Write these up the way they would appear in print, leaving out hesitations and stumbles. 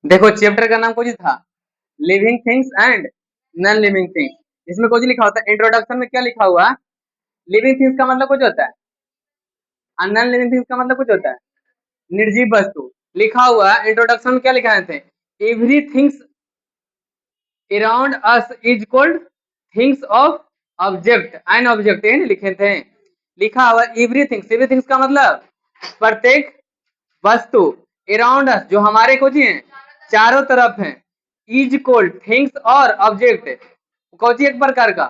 देखो चैप्टर का नाम कुछ था, living things and non living things. इसमें कुछ लिखा होता है, इंट्रोडक्शन में क्या लिखा हुआ, लिविंग थिंग्स का मतलब कुछ होता है और नॉन लिविंग थिंग्स का मतलब कुछ होता है निर्जीव वस्तु। लिखा हुआ इंट्रोडक्शन में क्या लिखा थे, every things around us is called things of object and object, ये लिखे थे। लिखा हुआ एवरीथिंग्स, एवरीथिंग्स का मतलब प्रत्येक वस्तु, अराउंड अस जो हमारे कुछ हैं चारों तरफ हैं, इज कॉल्ड थिंग्स और ऑब्जेक्ट कुछ एक प्रकार का,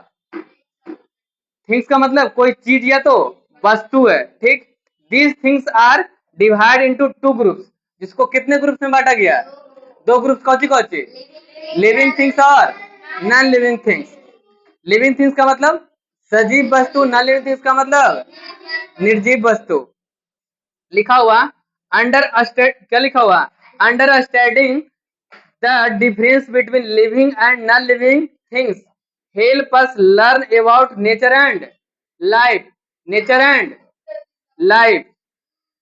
थिंग्स का मतलब कोई चीज या तो वस्तु है, ठीक। These things are divide into two groups, जिसको कितने ग्रुप्स में बांटा गया, दो ग्रुप्स, कौची कौची, लिविंग थिंग्स और non living things. Living things का मतलब सजीव वस्तु, नॉन लिविंग थिंग्स का मतलब निर्जीव वस्तु। लिखा हुआ अंडर क्या लिखा हुआ, understanding the difference between living and non living things help us learn about nature and life, nature and life।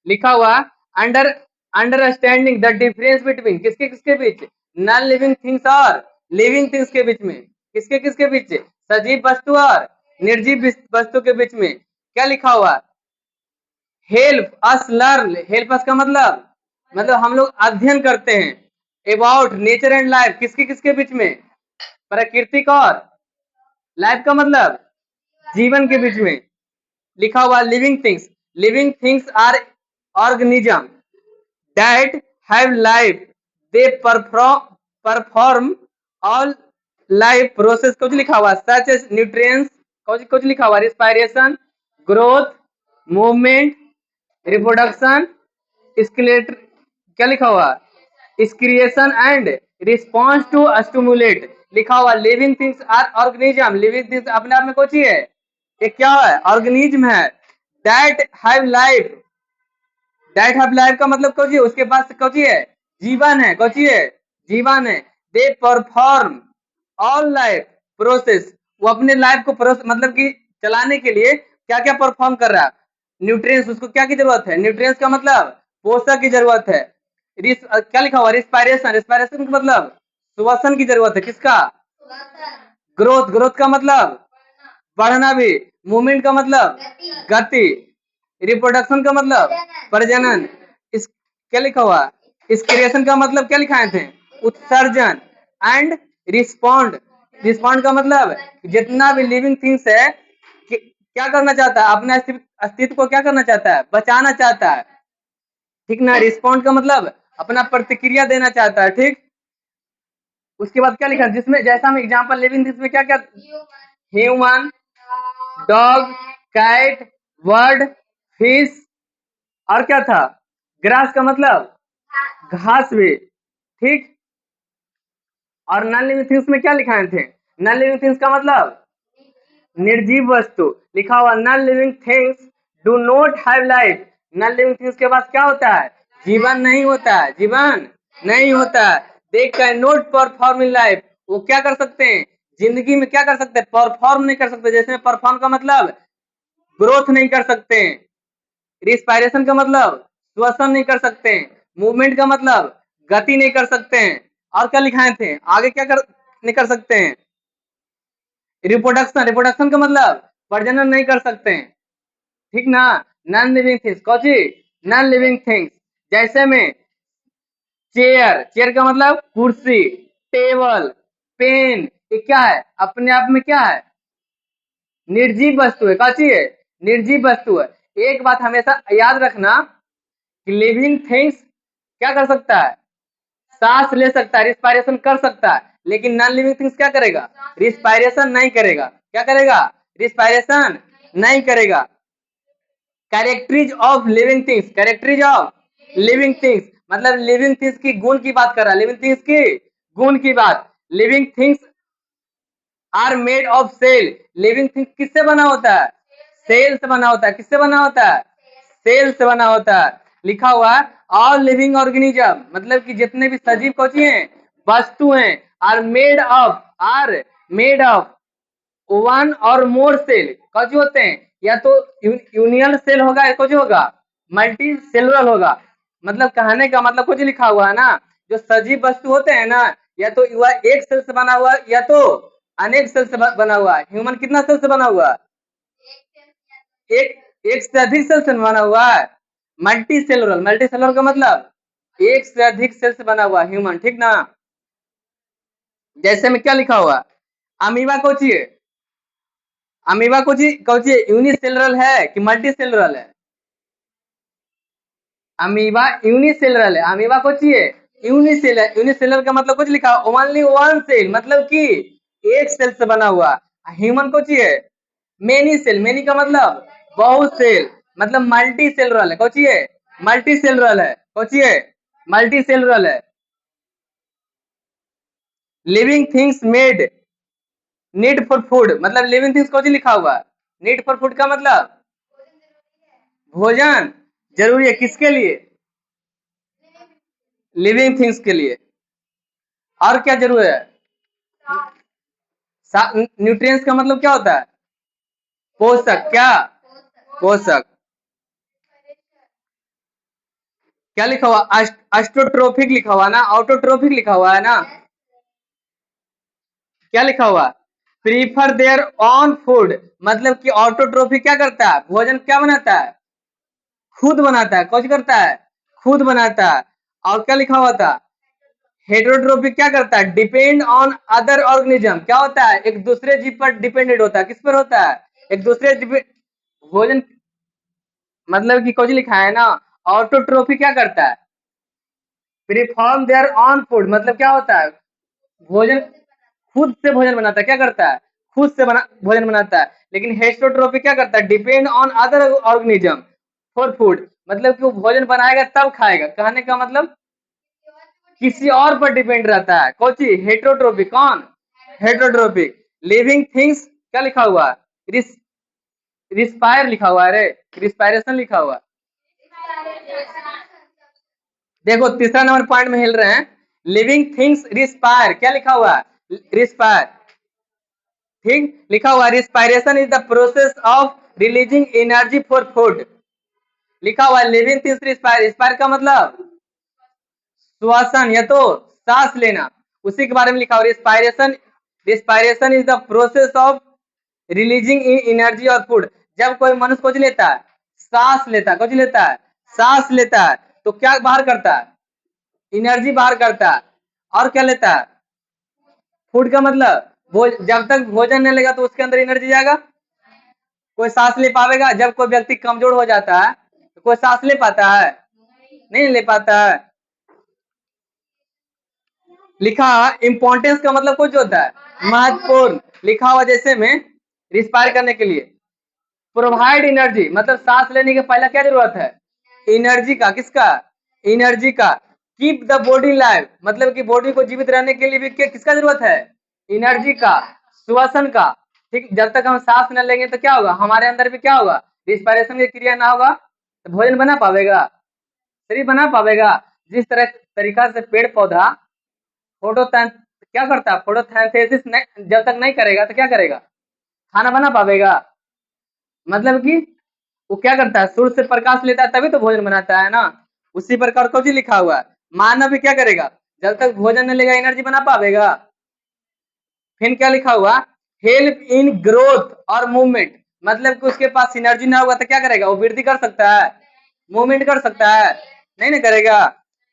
लिखा हुआ अंडरस्टैंडिंग द डिफरेंस बिटवीन किसके किसके बीच, नॉन लिविंग थिंग्स और लिविंग थिंग्स के बीच में, किसके किसके बीच, सजीव वस्तु और निर्जीव वस्तु के बीच में। क्या लिखा हुआ, help us learn, help us का मतलब हम लोग अध्ययन करते हैं अबाउट नेचर एंड लाइफ, किसके किसके बीच में, प्राकृतिक और लाइफ का मतलब जीवन के बीच में। लिखा हुआ living things, living things are organism that have life, they perform all life process, कुछ लिखा हुआ सच एज न्यूट्रिएंट्स, कुछ लिखा हुआ respiration, growth, movement, reproduction, skeleton, क्या लिखा हुआ, creation and response to stimulate. लिखा हुआ living things are organism, living things अपने आप में कुछ ही है, ये क्या है, ऑर्गेनिज्म है। That have life, that have life का मतलब कुछ ही, उसके पास कुछ ही है, जीवन है, कुछ ही है, जीवन है। दे परफॉर्म ऑल लाइफ प्रोसेस, वो अपने लाइफ को मतलब कि चलाने के लिए क्या क्या परफॉर्म कर रहा है, न्यूट्रिएंट्स, उसको क्या की जरूरत है, न्यूट्रिएंट्स का मतलब पोषक की जरूरत है। क्या लिखा हुआ रिस्पायरेशन, रिस्पायरेशन का मतलब श्वसन की जरूरत है, किसका, ग्रोथ, ग्रोथ का मतलब बढ़ना भी, मूवमेंट का मतलब गति, रिप्रोडक्शन का मतलब प्रजनन, इस क्या लिखा हुआ, क्रिएशन का मतलब क्या लिखाए थे, उत्सर्जन, एंड रिस्पॉन्ड, रिस्पॉन्ड का मतलब जितना भी लिविंग थिंग्स है क्या करना चाहता है, अपने अस्तित्व को क्या करना चाहता है, बचाना चाहता है, ठीक ना। रिस्पॉन्ड का मतलब अपना प्रतिक्रिया देना चाहता है, ठीक। उसके बाद क्या लिखा, जिसमें जैसा हम एग्जांपल लिविंग थिंग्स में क्या क्या, human, dog, cat, bird, fish, और क्या था, ग्रास का मतलब घास भी, ठीक। और नॉन लिविंग थिंग्स में क्या लिखाए थे, नॉन लिविंग थिंग्स का मतलब निर्जीव वस्तु। लिखा हुआ non living things do not have life, non living things के पास क्या होता है, जीवन नहीं होता है, जीवन नहीं होता है। They can not perform in life, वो क्या कर सकते हैं जिंदगी में, क्या कर सकते हैं, परफॉर्म नहीं कर सकते। जैसे परफॉर्म का मतलब ग्रोथ नहीं कर सकते हैं, रिस्पायरेशन का मतलब श्वसन नहीं कर सकते हैं, मूवमेंट का मतलब गति नहीं कर सकते हैं, और क्या लिखाए थे आगे, क्या कर नहीं कर सकते हैं, रिप्रोडक्शन, रिप्रोडक्शन का मतलब प्रजनन नहीं कर सकते हैं, ठीक ना। Non living things, Cauchy, non living things, जैसे में चेयर, चेयर का मतलब कुर्सी, टेबल, पेन, ये क्या है, अपने आप में क्या है, निर्जीव वस्तु है, कौची है, निर्जीव वस्तु है। एक बात हमेशा याद रखना कि लिविंग थिंग्स क्या कर सकता है, सांस ले सकता है, रिस्पायरेशन कर सकता है, लेकिन नॉन लिविंग थिंग्स क्या करेगा, रिस्पायरेशन नहीं करेगा, क्या करेगा, रिस्पायरेशन नहीं करेगा। Characteristics of living things, characteristics of living things मतलब लिविंग थिंग्स की गुण की बात कर रहा है, लिविंग थिंग्स की गुण की बात। Living things are made of cell, living things किससे बना होता है, सेल से बना होता है, किससे बना होता है, सेल से बना होता है। लिखा हुआ है ऑल लिविंग ऑर्गेनिज्म मतलब कि जितने भी सजीव कौची हैं, वस्तु हैं, आर मेड ऑफ वन और मोर सेल, कौची होते हैं, या तो यूनियल सेल होगा या कुछ होगा मल्टी सेलुलर होगा। मतलब कहने का मतलब कुछ लिखा हुआ है ना, जो सजीव वस्तु होते हैं ना, या तो वह एक सेल से बना हुआ या तो अनेक सेल से बना हुआ है। ह्यूमन कितना सेल से बना हुआ है? एक से अधिक सेल से बना हुआ है। मल्टी सेलुलर, मल्टी सेलुलर का मतलब एक से अधिक सेल से बना हुआ ह्यूमन, ठीक ना। जैसे में क्या लिखा हुआ, अमीबा को चाहिए, अमीबा को चाहिए यूनिसेलुलर है कि मल्टी सेलुलर है? अमीबा यूनिसेलुलर है, अमीबा को चाहिए यूनिसेलर। यूनिसेलर का मतलब कुछ लिखा ओनली वन सेल, मतलब कि एक सेल से बना हुआ। ह्यूमन को चाहिए मेनी सेल, मेनी का मतलब बहुत सेल, मतलब मल्टी सेलुलर है। को चाहिए मल्टी सेलुलर है, को चाहिए मल्टी सेलुलर है। Living things made need for food, मतलब लिविंग थिंग्स को लिखा हुआ नीड फॉर फूड का मतलब भोजन जरूरी है, किसके लिए? लिविंग थिंग्स के लिए। और क्या जरूरी है? न्यूट्रिएंट्स का मतलब क्या होता है? पोषक, क्या पोषक। क्या लिखा हुआ अस्टोट्रोफिक लिखा हुआ ना, ऑटोट्रोफिक लिखा हुआ है ना। क्या लिखा हुआ प्रीफर देयर ऑन फूड, मतलब कि ऑटोट्रोफिक क्या करता है? भोजन क्या बनाता है? खुद बनाता है। कुछ करता है? खुद बनाता है। और क्या लिखा हुआ था हेटेरोट्रोफिक क्या करता है? डिपेंड ऑन अदर ऑर्गेनिज्म, क्या होता है? एक दूसरे जीव पर डिपेंडेंट होता है। किस पर होता है? एक दूसरे भोजन, मतलब कि कुछ लिखा है ना ऑटोट्रोफिक क्या करता है? प्रीफॉर्म देयर ऑन फूड, मतलब क्या होता है? भोजन खुद से भोजन बनाता है। क्या करता है? खुद से भोजन बनाता है। लेकिन हेटेरोट्रोफिक क्या करता है? Depend on other organism for food, मतलब कि वो भोजन बनाएगा तब खाएगा। कहने का मतलब किसी और पर डिपेंड रहता है। कौन सी? हेटेरोट्रोफिक। कौन? हेटेरोट्रोफिक। लिविंग थिंग्स क्या लिखा हुआ? रिस्पायर लिखा हुआ है रे, रिस्पायरेशन लिखा हुआ। देखो तीसरा नंबर पॉइंट में हिल रहे हैं। लिविंग थिंग्स रिस्पायर, क्या लिखा हुआ? रिस्पायर, ठीक लिखा हुआ। Respiration is the process of releasing energy for food, लिखा हुआ लिविंग थिंग्स रिस्पायर। रिस्पायर का मतलब श्वसन या तो सांस लेना, उसी के बारे में लिखा हुआ respiration. Respiration is the process of releasing energy और फूड। जब कोई मनुष्य कुछ लेता है, सांस लेता है, कुछ लेता है सांस लेता है, तो क्या बाहर करता है? एनर्जी बाहर करता है। और क्या लेता है? फूड का मतलब जब तक भोजन नहीं लेगा तो उसके अंदर एनर्जी जाएगा। कोई सांस ले पाएगा? जब कोई व्यक्ति कमजोर हो जाता है तो कोई सांस ले पाता है? नहीं ले पाता है। लिखा इंपॉर्टेंस का मतलब कुछ होता है महत्वपूर्ण, लिखा हुआ जैसे में रिस्पायर करने के लिए प्रोवाइड एनर्जी, मतलब सांस लेने के पहले क्या जरूरत है? एनर्जी का। किसका? एनर्जी का। कीप द बॉडी लाइव, मतलब कि बॉडी को जीवित रहने के लिए भी किसका जरूरत है? एनर्जी का, श्वसन का। ठीक, जब तक हम सांस न लेंगे तो क्या होगा? हमारे अंदर भी क्या होगा? रिस्पायरेशन की क्रिया ना होगा तो भोजन बना पाएगा? शरीर बना पाएगा? जिस तरह तरीका से पेड़ पौधा क्या करता है? फोटोसिंथेसिस जब तक नहीं करेगा तो क्या करेगा? खाना बना पाएगा? मतलब कि वो क्या करता है? सूर्य से प्रकाश लेता है तभी तो भोजन बनाता है ना। उसी प्रकार कुछ लिखा हुआ है मानव भी क्या करेगा? जब तक भोजन नहीं लेगा एनर्जी बना पाएगा। फिर क्या लिखा हुआ हेल्प इन ग्रोथ और मूवमेंट, मतलब कि उसके पास एनर्जी ना होगा तो क्या करेगा? वो वृद्धि कर सकता है, मूवमेंट कर सकता है? नहीं ना करेगा।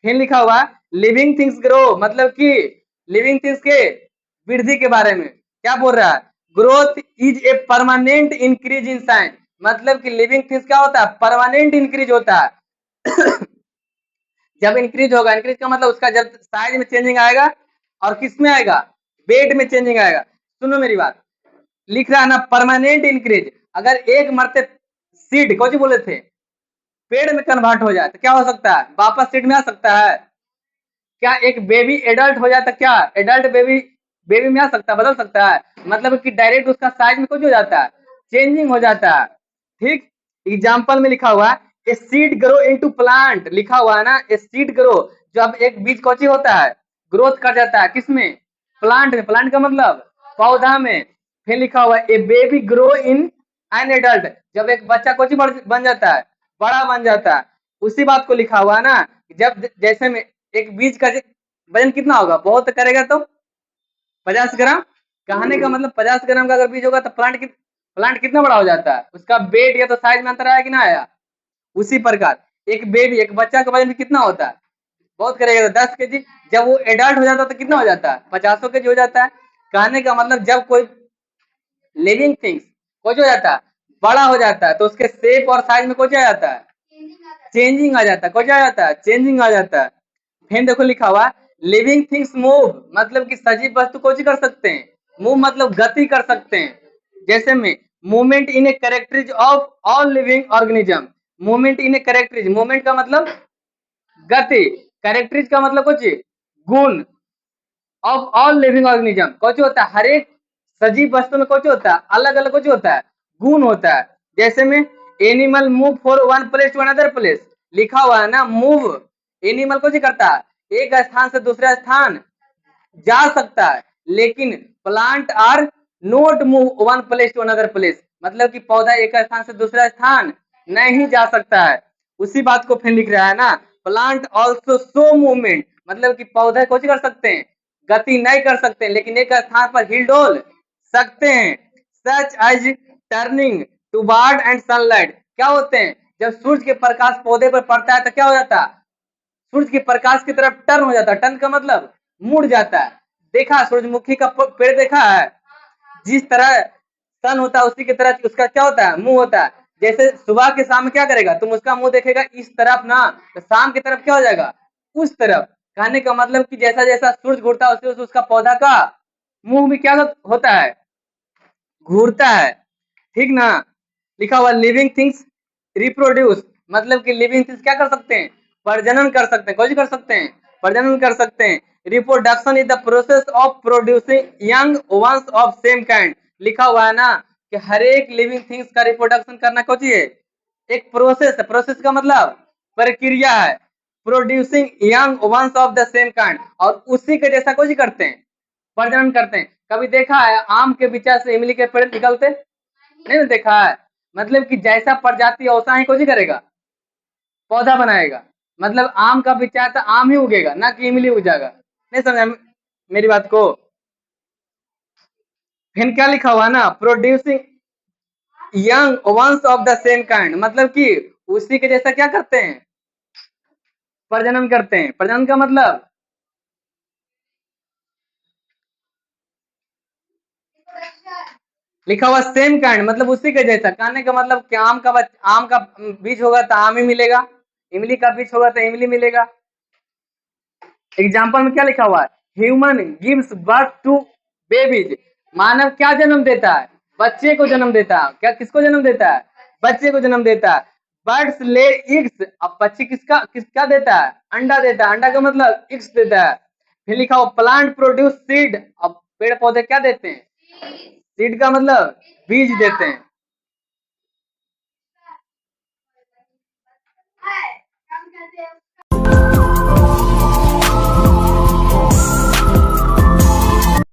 फिर लिखा हुआ लिविंग थिंग्स ग्रो, मतलब कि लिविंग थिंग्स के वृद्धि के बारे में क्या बोल रहा है? Growth is a permanent increase in size, मतलब कि लिविंग थिंग्स क्या होता है? परमानेंट इंक्रीज होता है। जब इंक्रीज होगा, इंक्रीज का मतलब उसका जब साइज में चेंजिंग आएगा और किस में आएगा? वेट में चेंजिंग आएगा। सुनो मेरी बात, लिख रहा है ना परमानेंट इंक्रीज। अगर एक मरते सीड कुछ बोले थे पेड़ में कन्वर्ट हो जाए तो क्या हो सकता है? वापस सीड में आ सकता है? क्या एक बेबी एडल्ट हो जाता, क्या एडल्ट बेबी बेबी में आ सकता है? बदल सकता है? मतलब कि डायरेक्ट उसका साइज में कुछ हो जाता है, चेंजिंग हो जाता है। ठीक, एग्जाम्पल में लिखा हुआ है a seed grow into plant, लिखा हुआ है ना ए सीड ग्रो, जब एक बीज कौची होता है? ग्रोथ कर जाता है किसमें? प्लांट में। प्लांट का मतलब पौधा में। फिर लिखा हुआ a baby grow in an adult, जब एक बच्चा कुछ बन जाता है, बड़ा बन जाता है, उसी बात को लिखा हुआ है ना। जब जैसे में एक बीज का वजन कितना होगा, बहुत करेगा तो 50 ग्राम। कहने का मतलब 50 ग्राम का अगर बीज होगा तो प्लांट कितना बड़ा हो जाता है, उसका वेट या तो साइज में अंतर आया कि ना आया। उसी प्रकार एक बेबी, एक बच्चा का वजन कितना होता है, बहुत करेगा तो 10 kg। जब वो एडल्ट हो जाता है तो कितना हो जाता है, 50 kg हो जाता है। कहने का मतलब जब कोई लिविंग थिंग्स कुछ हो जाता है, बड़ा हो जाता है, तो उसके शेप और साइज में कुछ आ जाता है, चेंजिंग आ जाता है। कुछ आ जाता है, चेंजिंग आ जाता है। फिर देखो लिखा हुआ लिविंग थिंग्स मूव, मतलब कि सजीव वस्तु कुछ कर सकते हैं, मूव मतलब गति कर सकते हैं। जैसे में movement in a characteristic of all living organism. Movement in a characteristic, movement का मतलब गति, कैरेक्टरिज का मतलब कुछ गुण, ऑफ ऑल लिविंग ऑर्गेनिज्म कुछ होता है, हर एक सजीव वस्तु में कुछ होता है, अलग अलग कुछ होता है, गुण होता है। जैसे में animal move for one place to another place, लिखा हुआ है ना मूव, एनिमल कुछ करता है, एक स्थान से दूसरा स्थान जा सकता है, लेकिन plant are not move one place to another place, मतलब कि पौधा एक स्थान से दूसरा स्थान नहीं जा सकता है। उसी बात को फिर लिख रहा है ना, प्लांट ऑल्सो शो मूवमेंट, मतलब कि पौधे कुछ कर सकते हैं, गति नहीं कर सकते, लेकिन एक स्थान पर हिल डोल सकते हैं। Such as turning to bard and sunlight, क्या होते हैं, जब सूर्य के प्रकाश पौधे पर पड़ता है तो क्या हो जाता है, सूर्य के प्रकाश की तरफ टर्न हो जाता है। टर्न का मतलब मुड़ जाता है। देखा सूरजमुखी का पेड़ देखा है, जिस तरह सन होता है उसी की तरह उसका क्या होता है, मुंह होता है। जैसे सुबह के शाम क्या करेगा, तुम उसका मुंह देखेगा इस तरफ ना, तो शाम की तरफ क्या हो जाएगा, उस तरफ। कहने का मतलब कि जैसा जैसा सूरज घूरता है उसे उसका पौधा का मुंह भी क्या होता है, घूरता है। ठीक ना। लिखा हुआ लिविंग थिंग्स रिप्रोड्यूस, मतलब कि लिविंग थिंग्स क्या कर सकते हैं, प्रजनन कर सकते हैं। कुछ कर सकते हैं, प्रजनन कर सकते हैं। Reproduction is the process of producing young ones of same kind, लिखा हुआ है ना कि हर एक लिविंग थिंग्स का रिप्रोडक्शन करना कुछ है, एक प्रोसेस है। प्रोसेस का मतलब प्रक्रिया है। Producing young ones of the same kind, और उसी के जैसा कुछ करते हैं, प्रजनन करते हैं। कभी देखा है आम के बिचा से इमली के पेड़ निकलते, नहीं ना देखा है। मतलब कि जैसा प्रजाति वैसा ही कुछ करेगा, पौधा बनाएगा। मतलब आम का बिचा है तो आम ही उगेगा, ना कि इमली उगेगा। नहीं समझा मेरी बात को। फिर क्या लिखा हुआ ना, producing young ones of the same kind, मतलब कि उसी के जैसा क्या करते हैं, प्रजनन करते हैं। प्रजनन का मतलब लिखा हुआ सेम काइंड, मतलब उसी के जैसा। कहने का मतलब कि आम का बीज होगा तो आम ही मिलेगा, इमली का बीज होगा तो इमली मिलेगा। एग्जाम्पल में क्या लिखा हुआ है, human gives birth to babies, मानव क्या जन्म देता है, बच्चे को जन्म देता है। क्या किसको जन्म देता है, बच्चे को जन्म देता है। बर्ड्स ले इग्स, अब पक्षी किसका देता है, अंडा देता है। अंडा का मतलब इग्स देता है। फिर लिखा हुआ प्लांट प्रोड्यूस सीड, अब पेड़ पौधे क्या देते हैं, सीड का मतलब बीज देते हैं।